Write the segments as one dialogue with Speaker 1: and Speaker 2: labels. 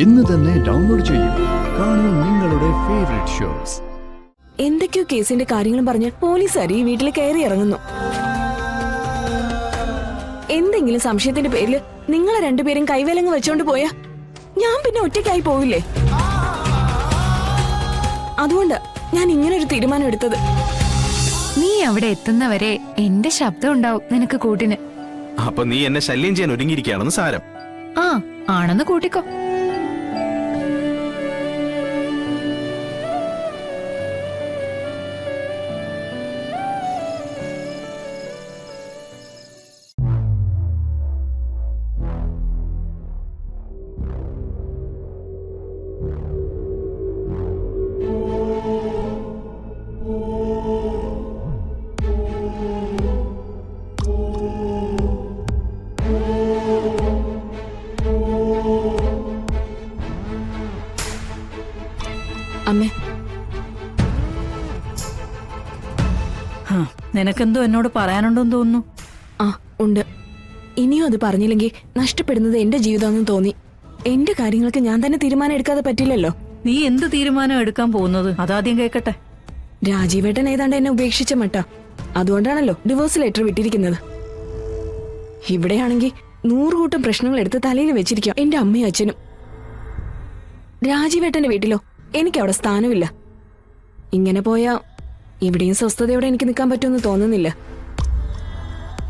Speaker 1: ഇന്ന് തന്നെ ഡൗൺലോഡ് ചെയ്യൂ. കാണൂ നിങ്ങളുടെ ഫേവറേറ്റ് ഷോസ്.
Speaker 2: എന്തൊക്കെയോ കേസിന്റെ കാര്യങ്ങളും പറഞ്ഞ് പോലീസുകാർ ഈ വീട്ടിൽ കയറി ഇറങ്ങുന്നു. എന്തെങ്കിലും സംശയത്തിന്റെ പേരിൽ നിങ്ങളെ രണ്ടുപേരും കൈവേലങ്ങ് വെച്ചോണ്ട് പോയാ ഞാൻ പിന്നെ ഒറ്റയ്ക്കായി പോവില്ലേ? അതുകൊണ്ട് ഞാൻ ഇങ്ങനൊരു തീരുമാനം എടുത്തത്.
Speaker 3: നീ അവിടെ എത്തുന്നവരെ എന്റെ ശബ്ദം ഉണ്ടാവും നിനക്ക് കൂട്ടിന്.
Speaker 4: അപ്പൊ നീ എന്നെ ശല്യം ചെയ്യാൻ ഒരുങ്ങിയിരിക്കുകയാണെന്ന് സാരം.
Speaker 3: ആ ആണെന്ന് കൂട്ടിക്കോ.
Speaker 2: അമ്മേ,
Speaker 5: നിനക്കെന്തോ എന്നോട് പറയാനുണ്ടെന്ന് തോന്നുന്നു.
Speaker 2: ആ ഉണ്ട്. ഇനിയും അത് പറഞ്ഞില്ലെങ്കിൽ നഷ്ടപ്പെടുന്നത് എന്റെ ജീവിതമാണെന്ന് തോന്നി. എന്റെ കാര്യങ്ങൾക്ക് ഞാൻ തന്നെ തീരുമാനം എടുക്കാതെ പറ്റില്ലല്ലോ.
Speaker 5: നീ എന്ത് തീരുമാനം എടുക്കാൻ പോകുന്നത് അതാദ്യം കേക്കട്ടെ.
Speaker 2: രാജീവേട്ടൻ ഏതാണ്ട് എന്നെ ഉപേക്ഷിച്ച മട്ട. അതുകൊണ്ടാണല്ലോ ഡിവോഴ്സ് ലെറ്റർ വിട്ടിരിക്കുന്നത്. ഇവിടെയാണെങ്കിൽ 100 കൂട്ടം പ്രശ്നങ്ങൾ എടുത്ത് തലയിൽ വെച്ചിരിക്കാം എന്റെ അമ്മയും അച്ഛനും. രാജീവേട്ടന്റെ വീട്ടിലോ എനിക്ക് അവിടെ സ്ഥാനമില്ല. ഇങ്ങനെ പോയാ ഇവിടെയും സ്വസ്ഥതയോടെ എനിക്ക് നിൽക്കാൻ പറ്റുമെന്ന് തോന്നുന്നില്ല.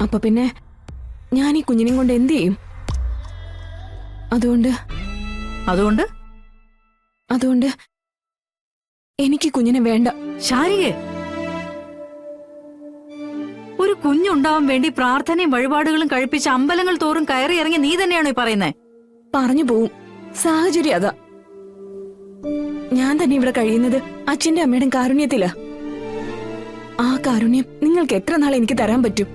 Speaker 2: അപ്പൊ പിന്നെ ഞാൻ ഈ കുഞ്ഞിനെയും കൊണ്ട് എന്ത് ചെയ്യും? അതുകൊണ്ട് എനിക്ക് കുഞ്ഞിനെ വേണ്ട.
Speaker 5: ശാരികേ, ഒരു കുഞ്ഞുണ്ടാവാൻ വേണ്ടി പ്രാർത്ഥനയും വഴിപാടുകളും കഴിപ്പിച്ച് അമ്പലങ്ങൾ തോറും കയറി ഇറങ്ങി നീ തന്നെയാണോ ഈ പറയുന്നേ?
Speaker 2: പറഞ്ഞു പോവും. സാഹചര്യം അതാ. ഞാൻ തന്നെ ഇവിടെ കഴിയുന്നത് അച്ഛന്റെ അമ്മയുടെ കാരുണ്യത്തിലാ. ആ കാരുണ്യം നിങ്ങൾക്ക് എത്ര നാൾ എനിക്ക് തരാൻ പറ്റും?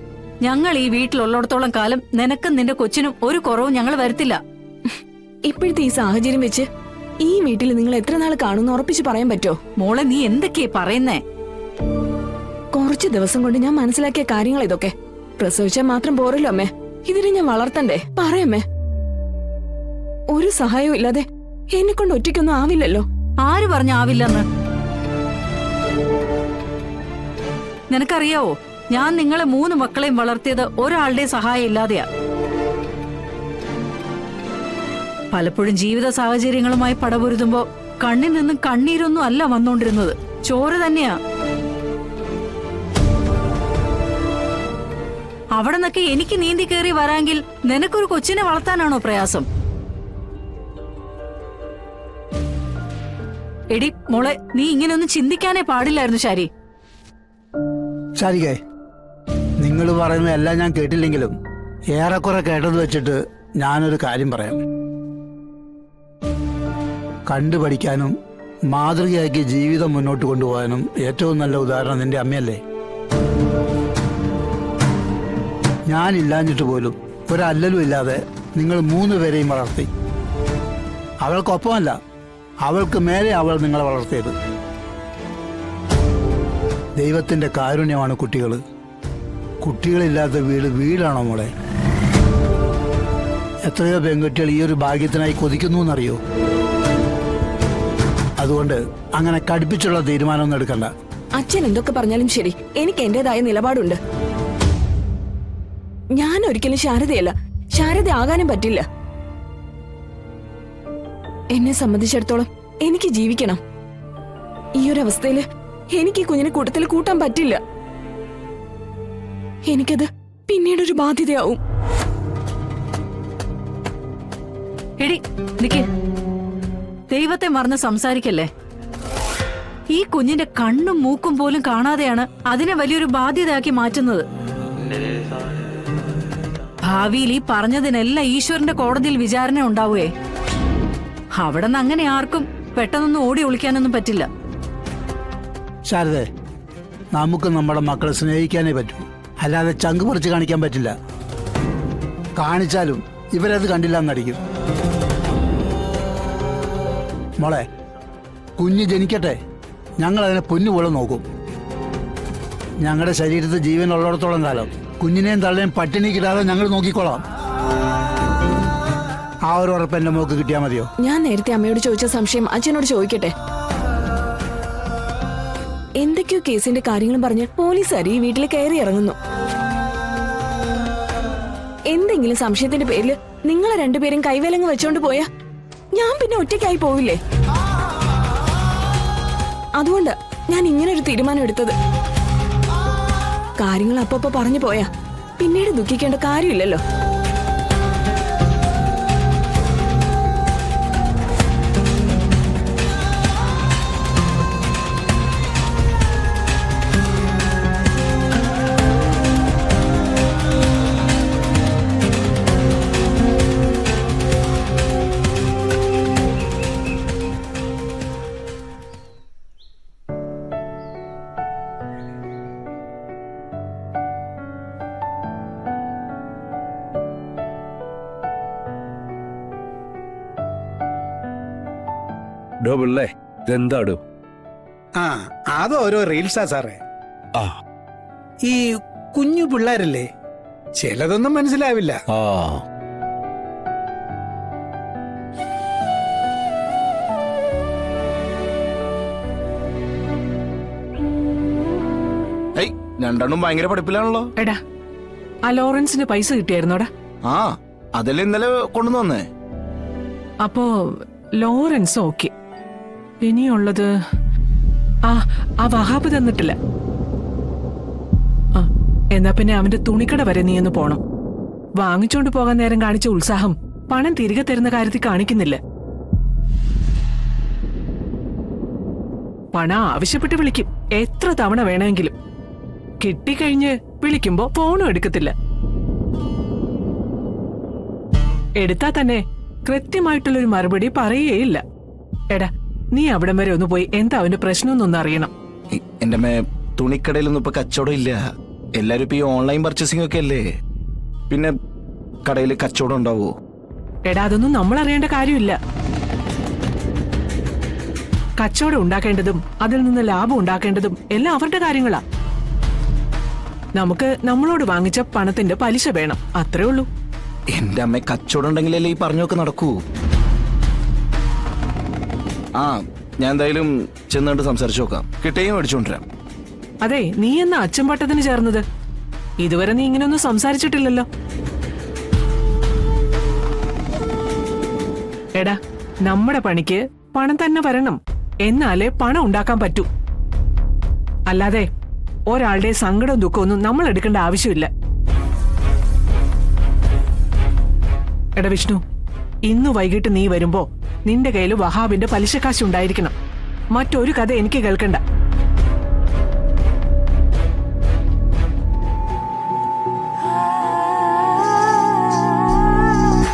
Speaker 5: ഞങ്ങൾ ഈ വീട്ടിലുള്ളിടത്തോളം കാലം നിനക്കും നിന്റെ കൊച്ചിനും ഒരു കുറവും ഞങ്ങൾ വരുത്തില്ല.
Speaker 2: ഇപ്പോഴത്തെ ഈ സാഹചര്യം വെച്ച് ഈ വീട്ടിൽ നിങ്ങൾ എത്ര നാൾ കാണുമെന്ന് ഉറപ്പിച്ച് പറയാൻ പറ്റോ?
Speaker 5: മോളെ, നീ എന്തൊക്കെയാ പറയുന്നേ?
Speaker 2: കുറച്ച് ദിവസം കൊണ്ട് ഞാൻ മനസ്സിലാക്കിയ കാര്യങ്ങൾ ഇതൊക്കെ. പ്രസവിച്ചാൽ മാത്രം പോരല്ലോ അമ്മേ, ഇതിനെ ഞാൻ വളർത്തണ്ടേ? പറയമ്മേ. ഒരു സഹായവും ഇല്ലാതെ എന്നെ കൊണ്ട് ഒറ്റയ്ക്കൊന്നും ആവില്ലല്ലോ.
Speaker 5: ആര് പറഞ്ഞ ആവില്ലെന്ന്? നിനക്കറിയാവോ, ഞാൻ നിങ്ങളെ 3 മക്കളെയും വളർത്തിയത് ഒരാളുടെ സഹായം ഇല്ലാതെയാ. പലപ്പോഴും ജീവിത സാഹചര്യങ്ങളുമായി പടപൊരുതുമ്പോ കണ്ണിൽ നിന്നും കണ്ണീരൊന്നും അല്ല വന്നോണ്ടിരുന്നത്, ചോര തന്നെയാ. അവിടെ നിന്നൊക്കെ എനിക്ക് നീന്തി കയറി വരാമെങ്കിൽ നിനക്കൊരു കൊച്ചിനെ വളർത്താനാണോ പ്രയാസം? എടി മോളെ, നീ ഇങ്ങനെയൊന്നും ചിന്തിക്കാനേ പാടില്ലായിരുന്നു.
Speaker 6: ശാരികേ, നിങ്ങൾ പറയുന്ന എല്ലാം ഞാൻ കേട്ടില്ലെങ്കിലും ഏറെക്കുറെ കേട്ടത് വെച്ചിട്ട് ഞാനൊരു കാര്യം പറയാം. കണ്ടുപഠിക്കാനും മാതൃകയാക്കി ജീവിതം മുന്നോട്ട് കൊണ്ടുപോകാനും ഏറ്റവും നല്ല ഉദാഹരണം നിന്റെ അമ്മയല്ലേ? ഞാനില്ലാഞ്ഞിട്ട് പോലും ഒരല്ലലും ഇല്ലാതെ നിങ്ങൾ 3 പേരെയും വളർത്തി. അവൾക്കൊപ്പമല്ല, അവൾക്ക് മേലെ അവൾ നിങ്ങളെ വളർത്തിയത്. ദൈവത്തിന്റെ കാരുണ്യമാണ് കുട്ടികൾ. കുട്ടികളില്ലാത്ത വീടാണോ മോളെ? എത്രയോ പെൺകുട്ടികൾ ഈ ഒരു ഭാഗ്യത്തിനായി കൊതിക്കുന്നു എന്നറിയോ? അതുകൊണ്ട് അങ്ങനെ കടുപ്പിച്ചുള്ള തീരുമാനമൊന്നും എടുക്കണ്ട.
Speaker 2: അച്ഛൻ എന്തൊക്കെ പറഞ്ഞാലും ശരി, എനിക്ക് എന്റേതായ നിലപാടുണ്ട്. ഞാൻ ഒരിക്കലും ശാരദയല്ല, ശാരദ ആകാനും പറ്റില്ല. എന്നെ സംബന്ധിച്ചിടത്തോളം എനിക്ക് ജീവിക്കണം. ഈ ഒരു അവസ്ഥയില് എനിക്ക് കുഞ്ഞിനെ കൂട്ടത്തിൽ കൂട്ടാൻ പറ്റില്ല. എനിക്കത് പിന്നീടൊരു ബാധ്യതയാവും.
Speaker 5: എടി നിക്ക്, ദൈവത്തെ മറന്ന് സംസാരിക്കല്ലേ. ഈ കുഞ്ഞിന്റെ കണ്ണും മൂക്കും പോലും കാണാതെയാണ് അതിനെ വലിയൊരു ബാധ്യതയാക്കി മാറ്റുന്നത്. ഭാവിയിൽ ഈ പറഞ്ഞതിനെല്ലാം ഈശ്വരന്റെ കോടതിയിൽ വിചാരണ ഉണ്ടാവുകയെ. അവിടെ നിന്ന് അങ്ങനെ ആർക്കും പെട്ടെന്നൊന്നും ഓടി ഒളിക്കാനൊന്നും പറ്റില്ല.
Speaker 6: ശാരദേ, നമുക്ക് നമ്മുടെ മക്കളെ സ്നേഹിക്കാനേ പറ്റൂ, അല്ലാതെ ചങ്ക് പറിച്ച് കാണിക്കാൻ പറ്റില്ല. കാണിച്ചാലും ഇവരത് കണ്ടില്ല എന്നടിക്കും. മോളെ, കുഞ്ഞ് ജനിക്കട്ടെ, ഞങ്ങൾ അതിനെ പൊന്നുപോലെ നോക്കും. ഞങ്ങളുടെ ശരീരത്തിൽ ജീവനുള്ളിടത്തോളം കാലം കുഞ്ഞിനെയും തള്ളയും പട്ടിണി കിടാതെ ഞങ്ങൾ നോക്കിക്കോളാം. ആ ഒരു ഉറപ്പ് എന്റെ മോക്ക് കിട്ടിയാൽ മതിയോ?
Speaker 2: ഞാൻ നേരത്തെ അമ്മയോട് ചോദിച്ച സംശയം അച്ഛനോട് ചോദിക്കട്ടെ. എന്തൊക്കെയോ കേസിന്റെ കാര്യങ്ങളും പറഞ്ഞ് പോലീസുകാർ ഈ വീട്ടിൽ കയറി ഇറങ്ങുന്നു. എന്തെങ്കിലും സംശയത്തിന്റെ പേരിൽ നിങ്ങളെ രണ്ടുപേരും കൈവേലങ്ങ് വെച്ചോണ്ട് പോയാ ഞാൻ പിന്നെ ഒറ്റയ്ക്കായി പോവില്ലേ? അതുകൊണ്ട് ഞാൻ ഇങ്ങനൊരു തീരുമാനം എടുത്തത്. കാര്യങ്ങൾ അപ്പപ്പോ പറഞ്ഞു പോയാ പിന്നീട് ദുഃഖിക്കേണ്ട കാര്യമില്ലല്ലോ.
Speaker 7: ഡോ പിള്ളേ, ഇതെന്താടോ?
Speaker 8: ആ അത് ഓരോ റീൽസാ സാറേ.
Speaker 7: ആ
Speaker 8: ഈ കുഞ്ഞു പിള്ളേരല്ലേ, ചിലതൊന്നും മനസ്സിലാവില്ല.
Speaker 7: ആ
Speaker 4: ഏയ്, രണ്ടെണ്ണം ഭയങ്കര പഠിപ്പിലാണല്ലോ.
Speaker 9: എടാ, ആ ലോറൻസിന് പൈസ കിട്ടിയായിരുന്നോടാ?
Speaker 4: ആ, അതല്ലേ ഇന്നലെ കൊണ്ടുവന്നു വന്നേ.
Speaker 9: അപ്പോ ലോറൻസ് ഓക്കെ. ഇനിയുള്ളത് ആ വഹാബ് തന്നിട്ടില്ല. ആ, എന്നാ പിന്നെ അവന്റെ തുണിക്കട വരെ നീ ഒന്ന് പോണം. വാങ്ങിച്ചോണ്ട് പോകാൻ നേരം കാണിച്ച ഉത്സാഹം പണം തിരികെ തരുന്ന കാര്യത്തിൽ കാണിക്കുന്നില്ല. പണം ആവശ്യപ്പെട്ട് വിളിക്കും, എത്ര തവണ വേണമെങ്കിലും. കിട്ടിക്കഴിഞ്ഞ് വിളിക്കുമ്പോ ഫോണും എടുക്കത്തില്ല. എടുത്താ തന്നെ കൃത്യമായിട്ടുള്ളൊരു മറുപടി പറയുകയില്ല. എടാ, നീ അവിടം വരെ ഒന്ന് പോയി എന്താ അവന്റെ പ്രശ്നമൊന്നും അറിയണം.
Speaker 4: എന്റെ അമ്മ, തുണിക്കടയിലൊന്നും ഇപ്പൊ കച്ചവടം ഇല്ല. എല്ലാരും ഇപ്പൊ ഈ ഓൺലൈൻ പർച്ചേസിംഗ് ഒക്കെ അല്ലേ. പിന്നെ കടയിൽ കച്ചവടം ഉണ്ടാവോ?
Speaker 9: എടാ, അതൊന്നും നമ്മൾ അറിയേണ്ട കാര്യമില്ല. കച്ചവടം ഉണ്ടാക്കേണ്ടതും അതിൽ നിന്ന് ലാഭം ഉണ്ടാക്കേണ്ടതും എല്ലാം അവരുടെ കാര്യങ്ങളാ. നമുക്ക് നമ്മളോട് വാങ്ങിച്ച പണത്തിന്റെ പലിശ വേണം, അത്രേ ഉള്ളൂ.
Speaker 4: എന്റെ അമ്മ, കച്ചവടം ഉണ്ടെങ്കിലല്ലേ ഈ പറഞ്ഞൊക്കെ നടക്കൂ. ആ, ഞാൻ എന്തായാലും ചെന്നുകൊണ്ട് സംസാരിച്ചു നോക്കാം. കിട്ടുകയും മേടിച്ചോണ്ടിരാം.
Speaker 9: അതെ, നീ എന്നാ അച്ഛൻ പട്ടത്തിന് ചേർന്നത്? ഇതുവരെ നീ ഇങ്ങനെയൊന്നും സംസാരിച്ചിട്ടില്ലല്ലോ. എടാ, നമ്മുടെ പണിക്ക് പണം തന്നെ വരണം, എന്നാലേ പണം ഉണ്ടാക്കാൻ പറ്റൂ. അല്ലാതെ ഒരാളുടെ സങ്കടവും ദുഃഖമൊന്നും നമ്മൾ എടുക്കേണ്ട ആവശ്യമില്ല. എടാ വിഷ്ണു, ഇന്ന് വൈകിട്ട് നീ വരുമ്പോ നിന്റെ കയ്യിൽ വഹാബിന്റെ പലിശക്കാശ് ഉണ്ടായിരിക്കണം. മറ്റൊരു കഥ എനിക്ക് കേൾക്കണ്ട.